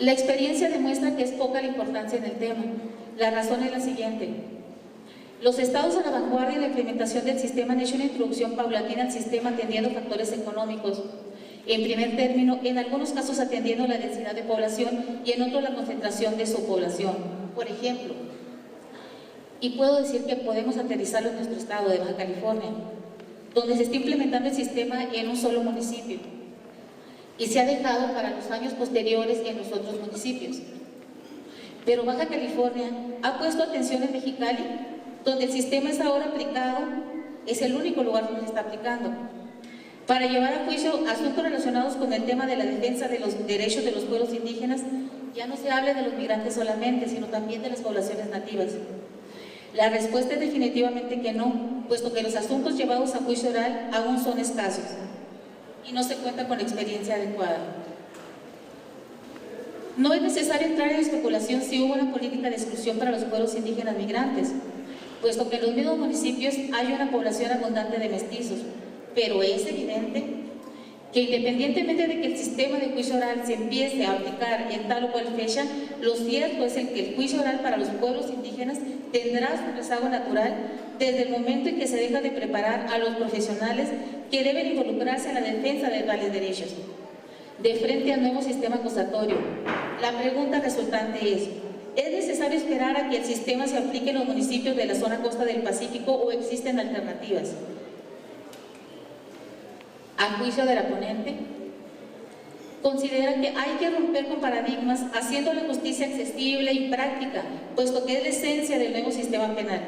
La experiencia demuestra que es poca la importancia en el tema. La razón es la siguiente. Los estados a la vanguardia de la implementación del sistema han hecho una introducción paulatina al sistema atendiendo factores económicos. En primer término, en algunos casos atendiendo la densidad de población y en otros la concentración de su población. Por ejemplo, y puedo decir que podemos aterrizarlo en nuestro estado de Baja California, donde se está implementando el sistema en un solo municipio y se ha dejado para los años posteriores en los otros municipios. Pero Baja California ha puesto atención en Mexicali, donde el sistema es ahora aplicado, es el único lugar donde se está aplicando, para llevar a juicio asuntos relacionados con el tema de la defensa de los derechos de los pueblos indígenas. Ya no se habla de los migrantes solamente, sino también de las poblaciones nativas. La respuesta es definitivamente que no, puesto que los asuntos llevados a juicio oral aún son escasos y no se cuenta con experiencia adecuada. No es necesario entrar en especulación si hubo una política de exclusión para los pueblos indígenas migrantes, puesto que en los mismos municipios hay una población abundante de mestizos, pero es evidente que independientemente de que el sistema de juicio oral se empiece a aplicar en tal o cual fecha, lo cierto es que el juicio oral para los pueblos indígenas tendrá su rezago natural desde el momento en que se deja de preparar a los profesionales que deben involucrarse en la defensa de tales derechos. De frente al nuevo sistema acusatorio, la pregunta resultante ¿es necesario esperar a que el sistema se aplique en los municipios de la zona costa del Pacífico o existen alternativas? A juicio de la ponente, considera que hay que romper con paradigmas haciendo la justicia accesible y práctica, puesto que es la esencia del nuevo sistema penal.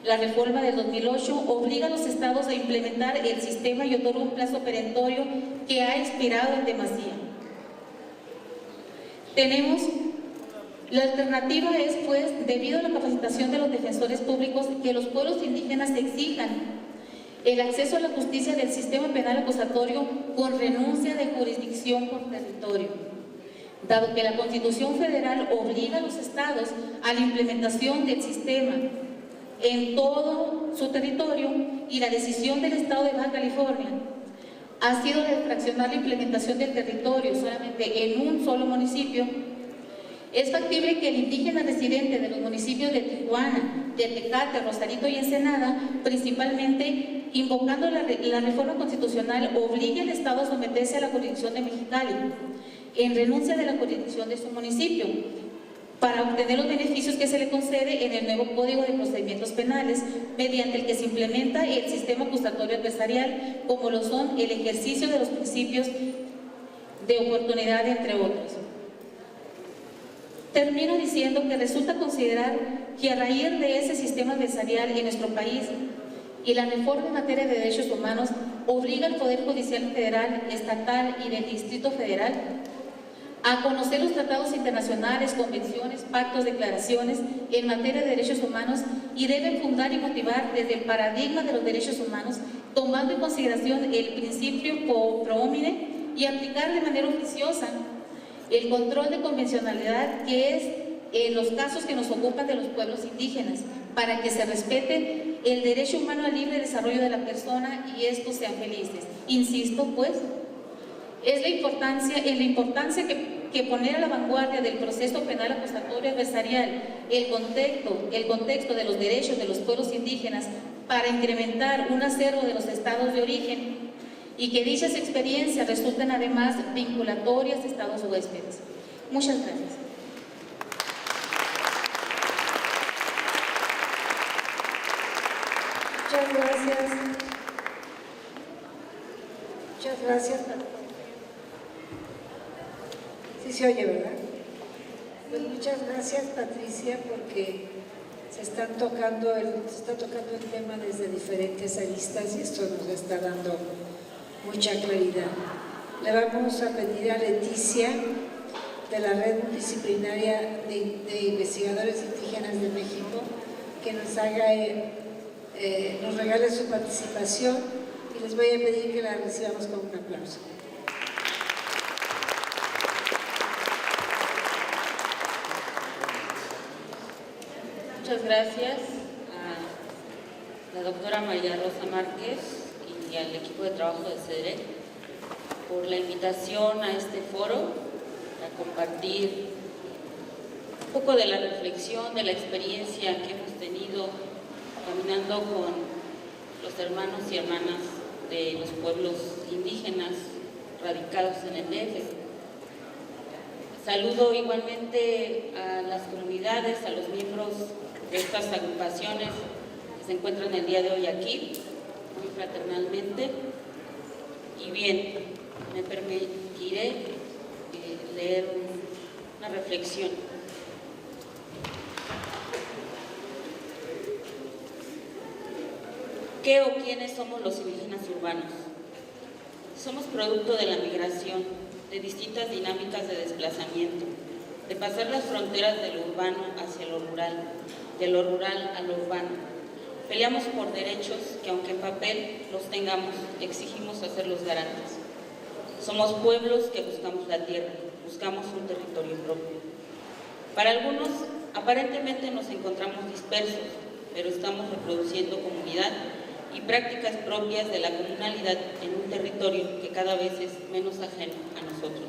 La reforma del 2008 obliga a los estados a implementar el sistema y otorga un plazo perentorio que ha expirado en demasía. La alternativa es, pues, debido a la capacitación de los defensores públicos, que los pueblos indígenas exijan el acceso a la justicia del sistema penal acusatorio con renuncia de jurisdicción por territorio, dado que la Constitución Federal obliga a los estados a la implementación del sistema en todo su territorio y la decisión del estado de Baja California ha sido de fraccionar la implementación del territorio solamente en un solo municipio. Es factible que el indígena residente de los municipios de Tijuana, de Tecate, Rosarito y Ensenada, principalmente invocando la reforma constitucional, obligue al Estado a someterse a la jurisdicción de Mexicali, en renuncia de la jurisdicción de su municipio, para obtener los beneficios que se le concede en el nuevo Código de Procedimientos Penales, mediante el que se implementa el sistema acusatorio adversarial, como lo son el ejercicio de los principios de oportunidad, entre otros. Termino diciendo que resulta considerar que a raíz de ese sistema adversarial en nuestro país y la reforma en materia de derechos humanos obliga al Poder Judicial Federal, Estatal y del Distrito Federal a conocer los tratados internacionales, convenciones, pactos, declaraciones en materia de derechos humanos y deben fundar y motivar desde el paradigma de los derechos humanos, tomando en consideración el principio pro homine y aplicar de manera oficiosa el control de convencionalidad, que es en los casos que nos ocupan de los pueblos indígenas, para que se respete el derecho humano al libre desarrollo de la persona y estos sean felices. Insisto, pues, es la importancia que poner a la vanguardia del proceso penal acusatorio adversarial el contexto de los derechos de los pueblos indígenas para incrementar un acervo de los estados de origen y que dichas experiencias resulten además vinculatorias de estados huéspedes. Muchas gracias. Muchas gracias. Muchas gracias. Sí se oye, ¿verdad? Pues muchas gracias, Patricia, porque se está tocando el tema desde diferentes aristas y esto nos está dando mucha claridad. Le vamos a pedir a Leticia, de la Red Multidisciplinaria de Investigadores Indígenas de México, que nos regale su participación y les voy a pedir que la recibamos con un aplauso. Muchas gracias a la doctora María Rosa Márquez y al equipo de trabajo de CEDREC por la invitación a este foro, la compartir un poco de la reflexión, de la experiencia que hemos tenido caminando con los hermanos y hermanas de los pueblos indígenas radicados en el DF. Saludo igualmente a las comunidades, a los miembros de estas agrupaciones que se encuentran el día de hoy aquí, muy fraternalmente. Y bien, me permitiré leer una reflexión. ¿Qué o quiénes somos los indígenas urbanos? Somos producto de la migración, de distintas dinámicas de desplazamiento, de pasar las fronteras de lo urbano hacia lo rural, de lo rural a lo urbano. Peleamos por derechos que, aunque en papel los tengamos, exigimos hacerlos garantes. Somos pueblos que buscamos la tierra, buscamos un territorio propio. Para algunos, aparentemente nos encontramos dispersos, pero estamos reproduciendo comunidad y prácticas propias de la comunalidad en un territorio que cada vez es menos ajeno a nosotros.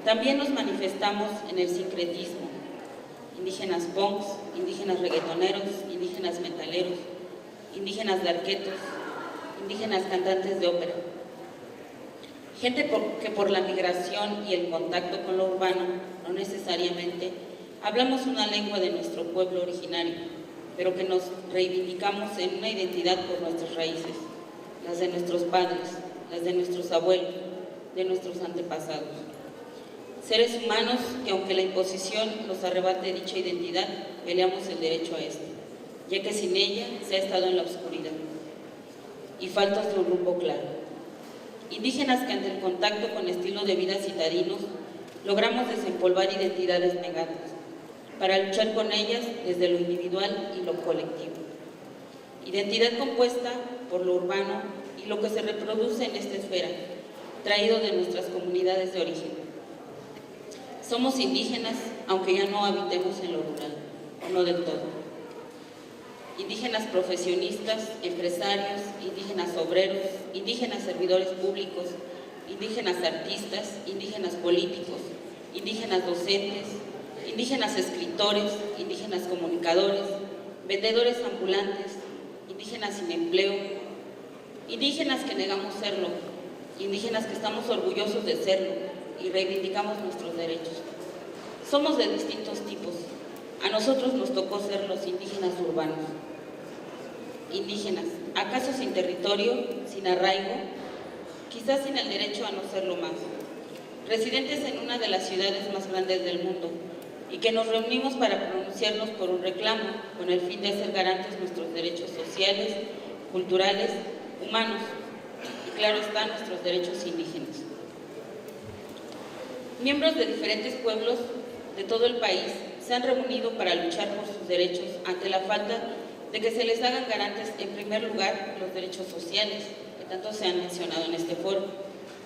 También nos manifestamos en el sincretismo: indígenas punks, indígenas reggaetoneros, indígenas metaleros, indígenas darquetos, indígenas cantantes de ópera. Gente que por la migración y el contacto con lo urbano no necesariamente hablamos una lengua de nuestro pueblo originario, pero que nos reivindicamos en una identidad por nuestras raíces, las de nuestros padres, las de nuestros abuelos, de nuestros antepasados. Seres humanos que, aunque la imposición nos arrebate dicha identidad, peleamos el derecho a esta, ya que sin ella se ha estado en la oscuridad y faltas de un rumbo claro. Indígenas que, ante el contacto con estilo de vida citadinos, logramos desempolvar identidades negadas, para luchar con ellas desde lo individual y lo colectivo. Identidad compuesta por lo urbano y lo que se reproduce en esta esfera, traído de nuestras comunidades de origen. Somos indígenas, aunque ya no habitemos en lo rural, o no del todo. Indígenas profesionistas, empresarios, indígenas obreros, indígenas servidores públicos, indígenas artistas, indígenas políticos, indígenas docentes, indígenas escritores, indígenas comunicadores, vendedores ambulantes, indígenas sin empleo, indígenas que negamos serlo, indígenas que estamos orgullosos de serlo y reivindicamos nuestros derechos. Somos de distintos tipos. A nosotros nos tocó ser los indígenas urbanos. Indígenas, ¿acaso sin territorio, sin arraigo? Quizás sin el derecho a no serlo más. Residentes en una de las ciudades más grandes del mundo, y que nos reunimos para pronunciarnos por un reclamo con el fin de hacer garantes nuestros derechos sociales, culturales, humanos y, claro está, nuestros derechos indígenas. Miembros de diferentes pueblos de todo el país se han reunido para luchar por sus derechos ante la falta de que se les hagan garantes, en primer lugar, los derechos sociales, que tanto se han mencionado en este foro: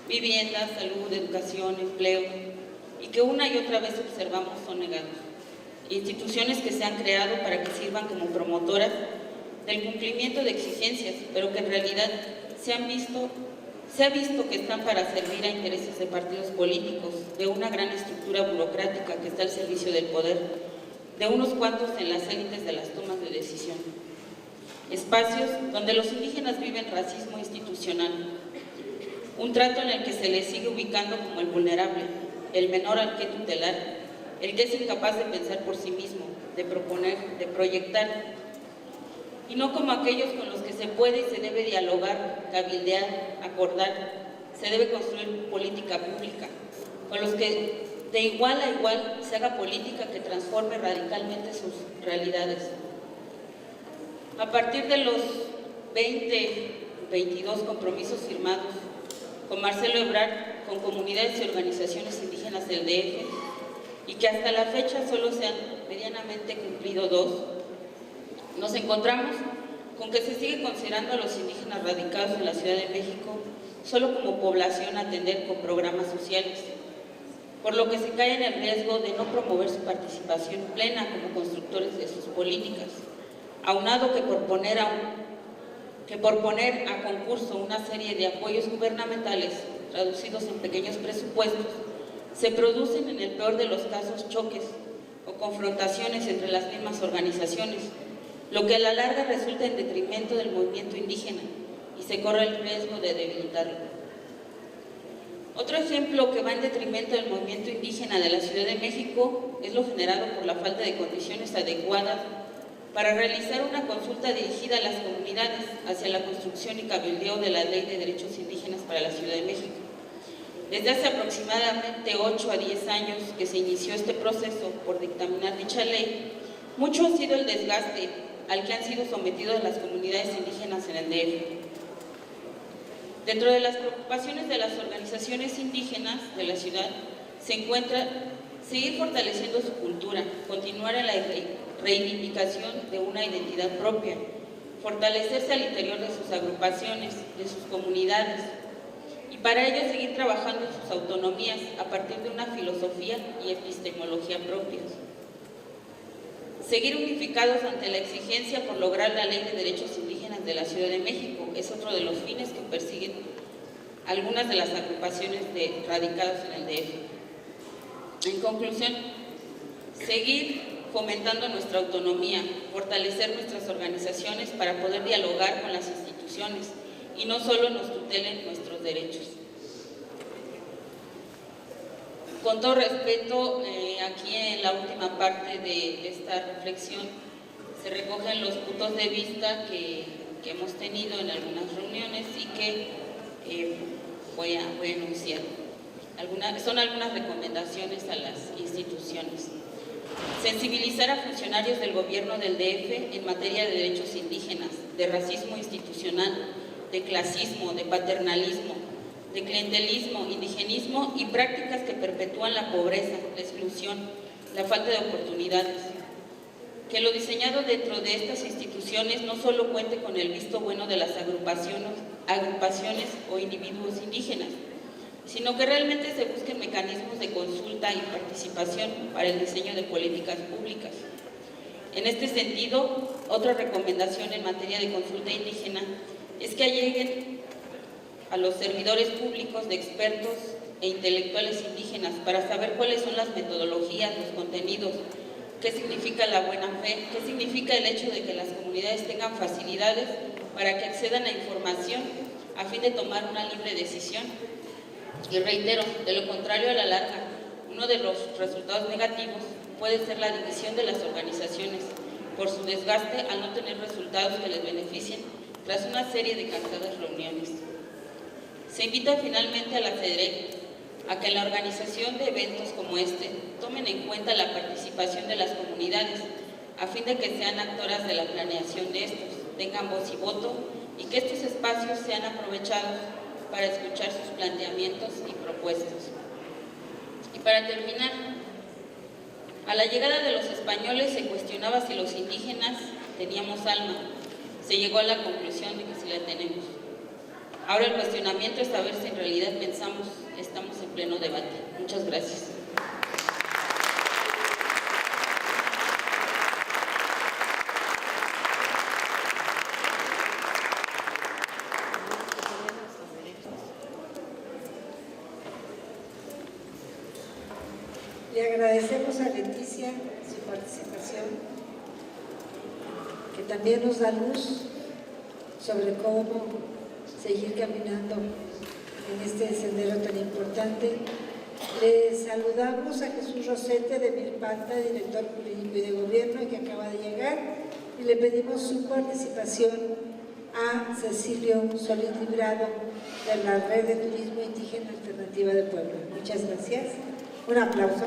vivienda, salud, educación, empleo, y que una y otra vez observamos son negados. Instituciones que se han creado para que sirvan como promotoras del cumplimiento de exigencias, pero que en realidad se ha visto que están para servir a intereses de partidos políticos, de una gran estructura burocrática que está al servicio del poder, de unos cuantos en las élites de las tomas de decisión. Espacios donde los indígenas viven racismo institucional, un trato en el que se les sigue ubicando como el vulnerable, el menor al que tutelar, el que es incapaz de pensar por sí mismo, de proponer, de proyectar, y no como aquellos con los que se puede y se debe dialogar, cabildear, acordar, se debe construir política pública, con los que de igual a igual se haga política que transforme radicalmente sus realidades. A partir de los 22 compromisos firmados con Marcelo Ebrard, con comunidades y organizaciones indígenas del DF, y que hasta la fecha solo se han medianamente cumplido 2, nos encontramos con que se sigue considerando a los indígenas radicados en la Ciudad de México solo como población a atender con programas sociales, por lo que se cae en el riesgo de no promover su participación plena como constructores de sus políticas, aunado que por poner a concurso una serie de apoyos gubernamentales traducidos en pequeños presupuestos, Se producen en el peor de los casos choques o confrontaciones entre las mismas organizaciones, lo que a la larga resulta en detrimento del movimiento indígena y se corre el riesgo de debilitarlo. Otro ejemplo que va en detrimento del movimiento indígena de la Ciudad de México es lo generado por la falta de condiciones adecuadas para realizar una consulta dirigida a las comunidades hacia la construcción y cabildeo de la Ley de Derechos Indígenas para la Ciudad de México. Desde hace aproximadamente 8 a 10 años que se inició este proceso por dictaminar dicha ley, mucho ha sido el desgaste al que han sido sometidas las comunidades indígenas en el DF. Dentro de las preocupaciones de las organizaciones indígenas de la ciudad se encuentra seguir fortaleciendo su cultura, continuar en la reivindicación de una identidad propia, fortalecerse al interior de sus agrupaciones, de sus comunidades, y para ello seguir trabajando en sus autonomías a partir de una filosofía y epistemología propias. Seguir unificados ante la exigencia por lograr la Ley de Derechos Indígenas de la Ciudad de México es otro de los fines que persiguen algunas de las agrupaciones radicadas en el DF. En conclusión, seguir fomentando nuestra autonomía, fortalecer nuestras organizaciones para poder dialogar con las instituciones y no solo nos tutelen nuestros derechos. Con todo respeto, aquí en la última parte de esta reflexión se recogen los puntos de vista que hemos tenido en algunas reuniones y que voy a enunciar. Son algunas recomendaciones a las instituciones. Sensibilizar a funcionarios del gobierno del DF en materia de derechos indígenas, de racismo institucional, de clasismo, de paternalismo, de clientelismo, indigenismo y prácticas que perpetúan la pobreza, la exclusión, la falta de oportunidades. Que lo diseñado dentro de estas instituciones no solo cuente con el visto bueno de las agrupaciones o individuos indígenas, sino que realmente se busquen mecanismos de consulta y participación para el diseño de políticas públicas. En este sentido, otra recomendación en materia de consulta indígena es que lleguen a los servidores públicos de expertos e intelectuales indígenas para saber cuáles son las metodologías, los contenidos, qué significa la buena fe, qué significa el hecho de que las comunidades tengan facilidades para que accedan a información a fin de tomar una libre decisión. Y reitero, de lo contrario, a la larga, uno de los resultados negativos puede ser la división de las organizaciones por su desgaste al no tener resultados que les beneficien tras una serie de cansadas reuniones. Se invita finalmente a la CEDREC a que en la organización de eventos como este tomen en cuenta la participación de las comunidades a fin de que sean actoras de la planeación de estos, tengan voz y voto y que estos espacios sean aprovechados para escuchar sus planteamientos y propuestas. Y para terminar, a la llegada de los españoles se cuestionaba si los indígenas teníamos alma. Se llegó a la conclusión de que sí la tenemos. Ahora el cuestionamiento es saber si en realidad pensamos que estamos en pleno debate. Muchas gracias. Le agradecemos a Leticia su participación, que también nos da luz sobre cómo seguir caminando en este sendero tan importante. Le saludamos a Jesús Rosete de Milpalta, director jurídico y de gobierno, que acaba de llegar, y le pedimos su participación a Cecilio Solís Librado de la Red de Turismo Indígena Alternativa de Puebla. Muchas gracias. Un aplauso.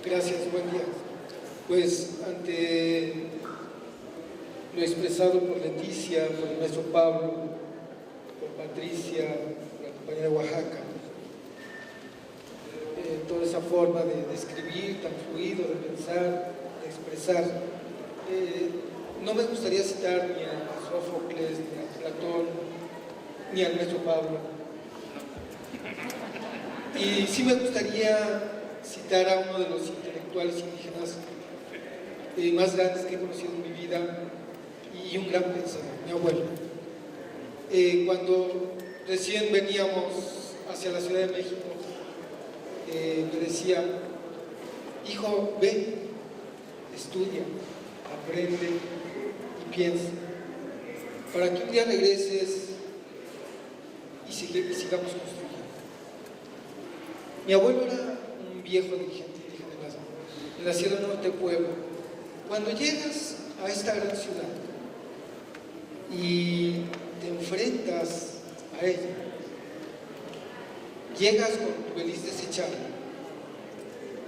Gracias, buen día. Pues ante lo expresado por Leticia, por el maestro Pablo, por Patricia, por la compañera de Oaxaca, toda esa forma de escribir tan fluido, de pensar, de expresar, no me gustaría citar ni a Sófocles, ni a Platón, ni al maestro Pablo. Y sí me gustaría citar a uno de los intelectuales indígenas más grandes que he conocido en mi vida y un gran pensador, mi abuelo. Cuando recién veníamos hacia la Ciudad de México, me decía, hijo, ven, estudia, aprende y piensa, para que un día regreses y sigamos construyendo. Mi abuelo era un viejo dirigente indígena en la Sierra Norte de Puebla. Cuando llegas a esta gran ciudad y te enfrentas a ella, llegas con tu beliz desechado,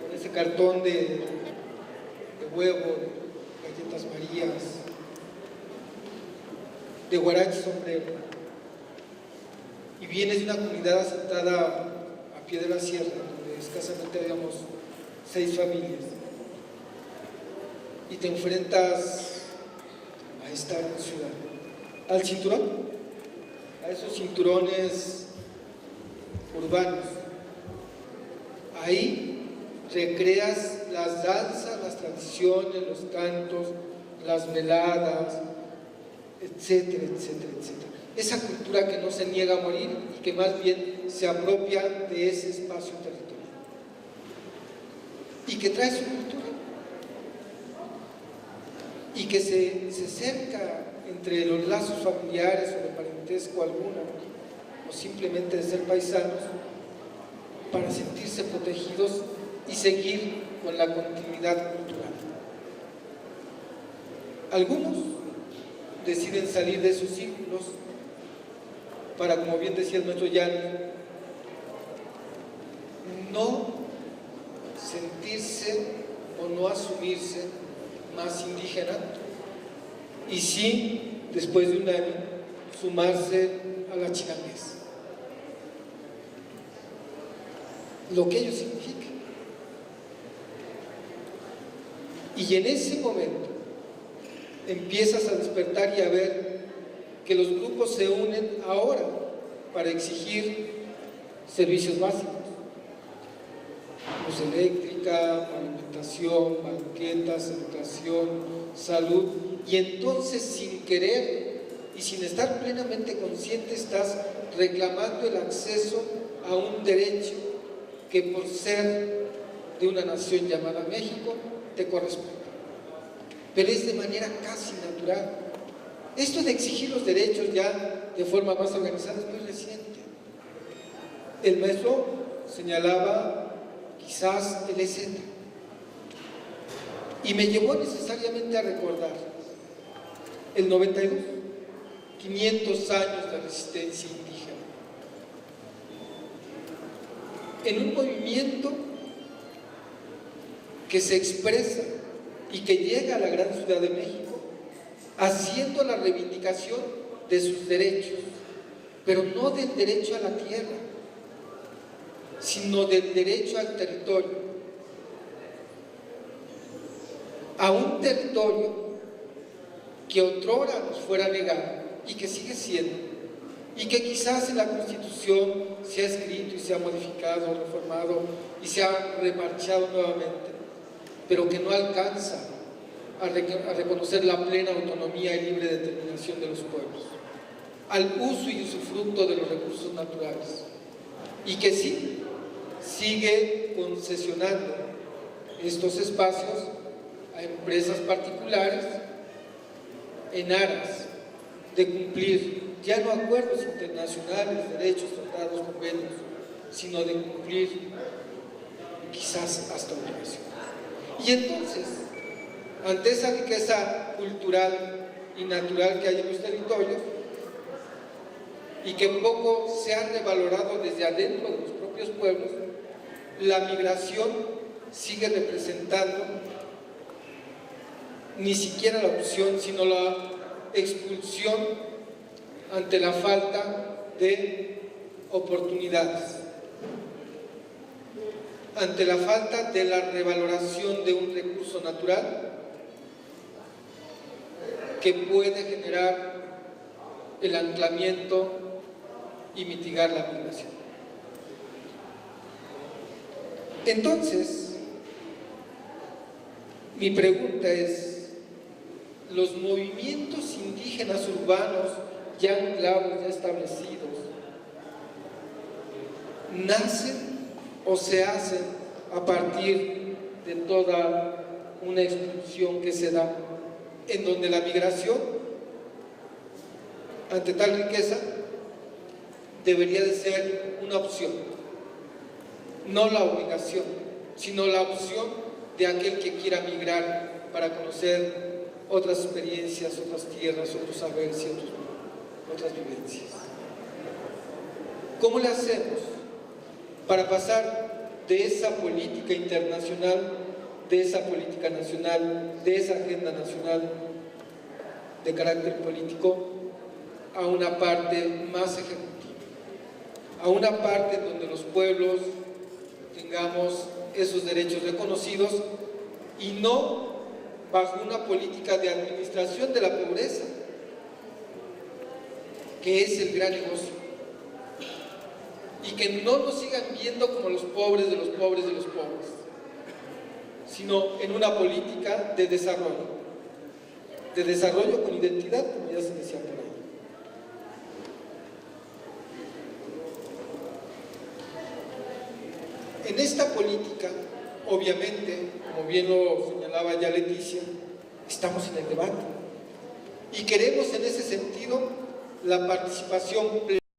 con ese cartón de huevo, de galletas Marías, de guarache sombrero, y vienes de una comunidad asentada a pie de la sierra, donde escasamente habíamos 6 familias, y te enfrentas a esta gran ciudad, al cinturón, a esos cinturones urbanos. Ahí recreas las danzas, las tradiciones, los cantos, las veladas, etcétera, etcétera, etcétera. Esa cultura que no se niega a morir y que más bien se apropia de ese espacio territorial y que trae su cultura y que se cerca entre los lazos familiares o de parentesco alguno o simplemente de ser paisanos para sentirse protegidos y seguir con la continuidad cultural. Algunos deciden salir de sus círculos para, como bien decía el maestro Yanni, no sentirse o no asumirse más indígena y sí, después de un año, sumarse a la chilanguez, lo que ello significa. Y en ese momento empiezas a despertar y a ver que los grupos se unen ahora para exigir servicios básicos, luz eléctrica, alimentación, banquetas, educación, salud, y entonces sin querer y sin estar plenamente consciente estás reclamando el acceso a un derecho que por ser de una nación llamada México te corresponde, pero es de manera casi natural. Esto de exigir los derechos ya de forma más organizada es muy reciente. El maestro señalaba quizás el EZ y me llevó necesariamente a recordar el 92, 500 años de resistencia indígena, en un movimiento que se expresa y que llega a la gran Ciudad de México haciendo la reivindicación de sus derechos, pero no del derecho a la tierra, sino del derecho al territorio, a un territorio que otrora nos fuera negado y que sigue siendo, y que quizás en la Constitución se ha escrito y se ha modificado, reformado y se ha remarchado nuevamente, pero que no alcanza a reconocer la plena autonomía y libre determinación de los pueblos, al uso y usufructo de los recursos naturales, y que sí sigue concesionando estos espacios a empresas particulares en aras de cumplir ya no acuerdos internacionales, derechos, tratados, convenios, sino de cumplir quizás hasta obligaciones. Y entonces, ante esa riqueza cultural y natural que hay en los territorios y que poco se ha revalorado desde adentro de los propios pueblos, la migración sigue representando ni siquiera la opción, sino la expulsión ante la falta de oportunidades, ante la falta de la revaloración de un recurso natural que puede generar el anclamiento y mitigar la migración. Entonces, mi pregunta es, ¿los movimientos indígenas urbanos ya claros, ya establecidos, nacen o se hacen a partir de toda una expulsión que se da, en donde la migración, ante tal riqueza, debería de ser una opción, no la obligación, sino la opción de aquel que quiera migrar para conocer otras experiencias, otras tierras, otros saberes y otras vivencias. ¿Cómo le hacemos para pasar de esa política internacional, de esa política nacional, de esa agenda nacional de carácter político, a una parte más ejecutiva, a una parte donde los pueblos tengamos esos derechos reconocidos y no bajo una política de administración de la pobreza, que es el gran negocio, y que no nos sigan viendo como los pobres de los pobres de los pobres, sino en una política de desarrollo con identidad, como ya se decía por ahí. En esta política, obviamente, como bien lo señalaba ya Leticia, estamos en el debate y queremos en ese sentido la participación plena